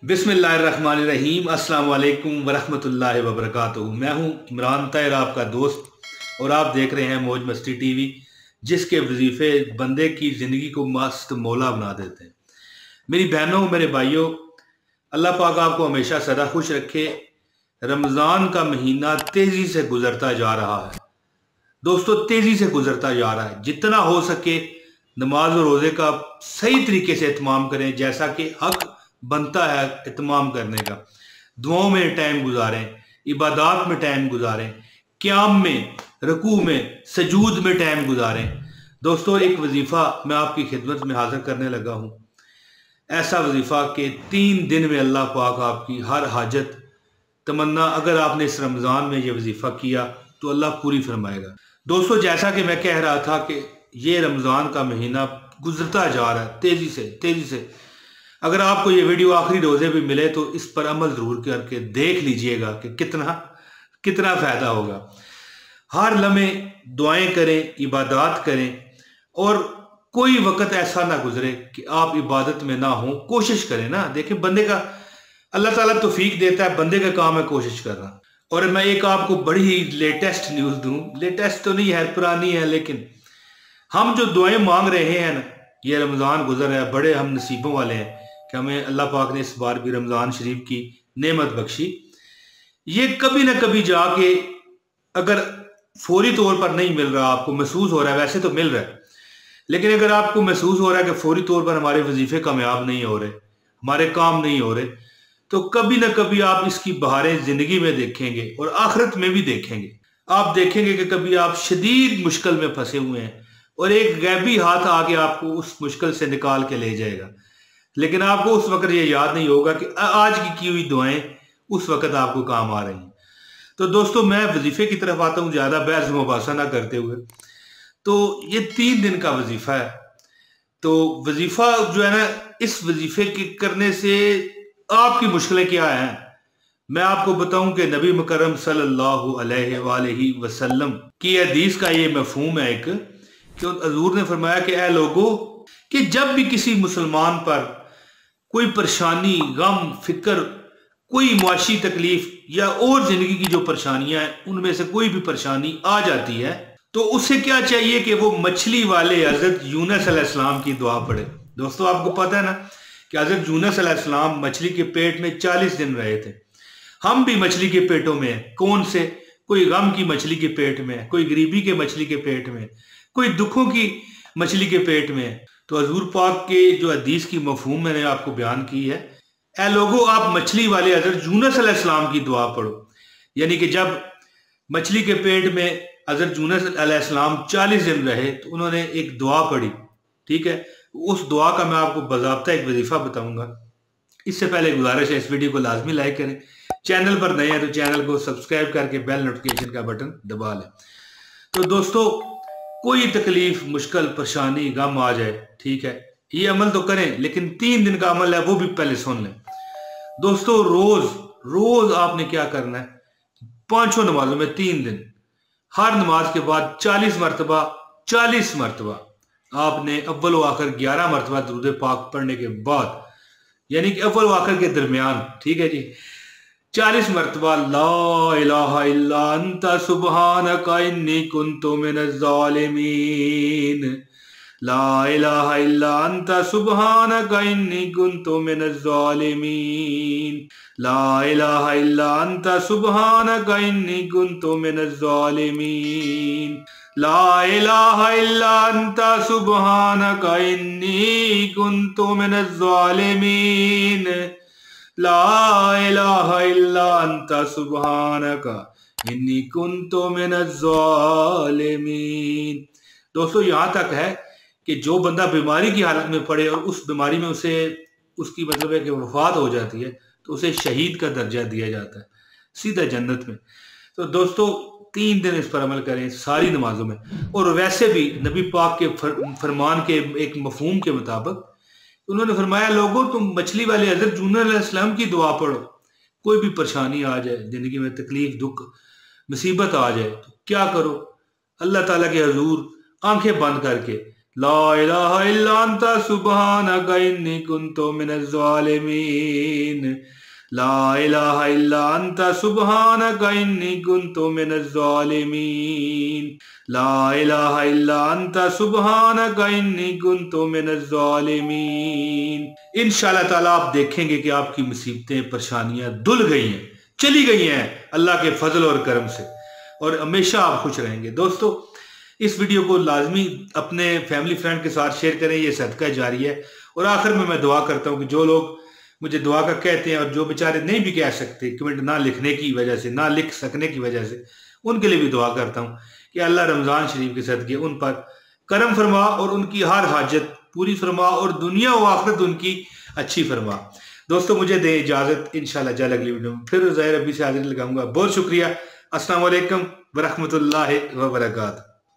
बिस्मिल्लाहिर्रहमानिर्रहीम। अस्सलाम वालेकुम वरहमतुल्लाहि वबरकातुहू। मैं हूं इमरान ताहिर, आपका दोस्त, और आप देख रहे हैं मौज मस्ती टीवी, जिसके वजीफे बंदे की ज़िंदगी को मस्त मौला बना देते हैं। मेरी बहनों, मेरे भाइयों, अल्लाह पाक आपको हमेशा सदा खुश रखे। रमज़ान का महीना तेज़ी से गुजरता जा रहा है दोस्तों, तेज़ी से गुजरता जा रहा है। जितना हो सके नमाज और रोज़े का सही तरीके से एहतमाम करें, जैसा कि हक बनता है एहतमाम करने का। दुआओं में टाइम गुजारें, इबादत में टाइम गुजारें, क़याम में, रुकू में, सजूद में टाइम गुजारें। दोस्तों, एक वजीफ़ा मैं आपकी खिदमत में हाजिर करने लगा हूँ। ऐसा वजीफ़ा कि 3 दिन में अल्लाह पाक आपकी हर हाजत तमन्ना, अगर आपने इस रमज़ान में ये वजीफ़ा किया तो अल्लाह पूरी फरमाएगा। दोस्तों, जैसा कि मैं कह रहा था कि ये रमज़ान का महीना गुजरता जा रहा है तेज़ी से। अगर आपको ये वीडियो आखिरी रोज़े भी मिले तो इस पर अमल ज़रूर करके देख लीजिएगा कि कितना फ़ायदा होगा। हर लम्हे दुआएं करें, इबादत करें, और कोई वक़्त ऐसा ना गुजरे कि आप इबादत में ना हो। कोशिश करें ना, देखिए बंदे का अल्लाह ताला तौफीक देता है, बंदे का काम है कोशिश करना। और मैं एक आपको बड़ी ही लेटेस्ट न्यूज़ दूं, लेटेस्ट तो नहीं है, पुरानी है, लेकिन हम जो दुआएं मांग रहे हैं ना, ये रमज़ान गुजर रहा है, बड़े हम नसीबों वाले हैं कि हमें अल्लाह पाक ने इस बार भी रमज़ान शरीफ की नेमत बख्शी। ये कभी ना कभी जाके, अगर फौरी तौर पर नहीं मिल रहा, आपको महसूस हो रहा है, वैसे तो मिल रहा है, लेकिन अगर आपको महसूस हो रहा है कि फौरी तौर पर हमारे वजीफे कामयाब नहीं हो रहे, हमारे काम नहीं हो रहे, तो कभी ना कभी आप इसकी बहारें जिंदगी में देखेंगे और आखिरत में भी देखेंगे। आप देखेंगे कि कभी आप शदीद मुश्किल में फंसे हुए हैं और एक गैबी हाथ आके आपको उस मुश्किल से निकाल के ले जाएगा, लेकिन आपको उस वक्त ये याद नहीं होगा कि आज की हुई दुआएं उस वक्त आपको काम आ रही हैं। तो दोस्तों, मैं वजीफे की तरफ आता हूँ, ज़्यादा बहस मुबासा ना करते हुए। तो ये 3 दिन का वजीफा है। तो वजीफा जो है ना, इस वजीफे के करने से आपकी मुश्किलें क्या हैं, मैं आपको बताऊं कि नबी मुकर्रम सल्लल्लाहु अलैहि वसल्लम की हदीस का ये मफहूम है एक, कि हजूर ने फरमाया कि ऐ लोगों, कि जब भी किसी मुसलमान पर कोई परेशानी, गम, फिक्र, कोई मुआशी तकलीफ या और जिंदगी की जो परेशानियां हैं, उनमें से कोई भी परेशानी आ जाती है, तो उसे क्या चाहिए कि वो मछली वाले हजरत यूनुस अलैहिस्सलाम की दुआ पढ़े। दोस्तों, आपको पता है ना कि हजरत यूनुस अलैहिस्सलाम मछली के पेट में 40 दिन रहे थे। हम भी मछली के पेटों में हैं। कौन से? कोई गम की मछली के पेट में है, कोई गरीबी के मछली के पेट में, कोई दुखों की मछली के पेट में है। तो हजूर पाक के जो हदीस की मफहूम मैंने आपको बयान की है, ऐ लोगों, आप मछली वाले हजरत यूनुस अलैहिस्सलाम की दुआ पढ़ो। यानी कि जब मछली के पेट में हजरत यूनुस अलैहिस्सलाम 40 दिन रहे तो उन्होंने एक दुआ पढ़ी, ठीक है। उस दुआ का मैं आपको बाज़ाब्ता एक वजीफा बताऊंगा। इससे पहले गुजारिश है, इस वीडियो को लाजमी लाइक करें। चैनल पर नए हैं तो चैनल को सब्सक्राइब करके बेल नोटिफिकेशन का बटन दबा लें। तो दोस्तों, कोई तकलीफ, मुश्किल, परेशानी, गम आ जाए, ठीक है, ये अमल तो करें, लेकिन 3 दिन का अमल है वो भी पहले सुन लें। दोस्तों, रोज आपने क्या करना है, 5 नमाजों में 3 दिन, हर नमाज के बाद 40 मरतबा आपने अव्वल व आखिर 11 मरतबा दुरूद पाक पढ़ने के बाद, यानी कि अव्वल व आखिर के दरमियान, ठीक है जी, 40 मरतबा ला इलाहा इल्ला अंता सुब्हानका इन्नी कुन्तु मिनज़ ज़ालिमीन, ला इलाहा इल्ला अंता सुब्हानका इन्नी कुन्तु मिनज़ ज़ालिमीन, ला इलाहा इल्ला अंता सुब्हानका इन्नी कुन्तु मिनज़ ज़ालिमीन, ला इलाहा इल्ला अंता सुब्हानका इन्नी कुन्तु मिनज़ ज़ालिमीन, ला इलाहा इल्ला अंता सुब्हानका इन्नी कुन्तु मिनज़ ज़ालिमीन। दोस्तों, यहाँ तक है कि जो बंदा बीमारी की हालत में पड़े और उस बीमारी में उसकी मतलब है कि वफात हो जाती है, तो उसे शहीद का दर्जा दिया जाता है, सीधा जन्नत में। तो दोस्तों, 3 दिन इस पर अमल करें सारी नमाजों में। और वैसे भी नबी पाक के फरमान के एक मफहूम के मुताबिक उन्होंने फरमाया, लोगों, तुम मछली वाले हजरत यूनुस अलैहिस्सलाम की दुआ पढ़ो। कोई भी परेशानी आ जाए जिंदगी में, तकलीफ, दुख, मुसीबत आ जाए, तो क्या करो, अल्लाह ताला के हजूर आंखें बंद करके لا الہ الا انت سبحانک انی کنت من الظالمین، لا الہ الا انت سبحانک انی کنت من الظالمین، لا الہ الا انت سبحانک انی کنت من الظالمین۔ انشاءاللہ تعالیٰ آپ دیکھیں گے کہ آپ کی مصیبتیں پریشانیاں دل گئی ہیں، چلی گئی ہیں اللہ کے فضل اور کرم سے، اور ہمیشہ آپ خوش رہیں گے۔ دوستو اس ویڈیو کو لازمی اپنے فیملی فرینڈ کے ساتھ شیئر کریں، یہ صدقہ جاری ہے۔ اور آخر میں دعا کرتا ہوں کہ جو لوگ مجھے دعا کا کہتے ہیں اور جو بیچارے نہیں بھی کہہ سکتے کمنٹ نہ لکھنے کی وجہ سے، نہ لکھ سکنے کی وجہ سے، ان کے لیے بھی دعا کرتا ہوں کہ اللہ رمضان شریف کے صدقے ان پر کرم فرما اور ان کی ہر حاجت پوری فرما اور دنیا و آخرت ان کی اچھی فرما۔ دوستو مجھے دیں اجازت، انشاءاللہ جل اگلی ویڈیو میں پھر ظاہر ربی سے حاضری لگاؤں گا۔ بہت شکریہ۔ السلام علیکم ورحمۃ اللہ وبرکاتہ۔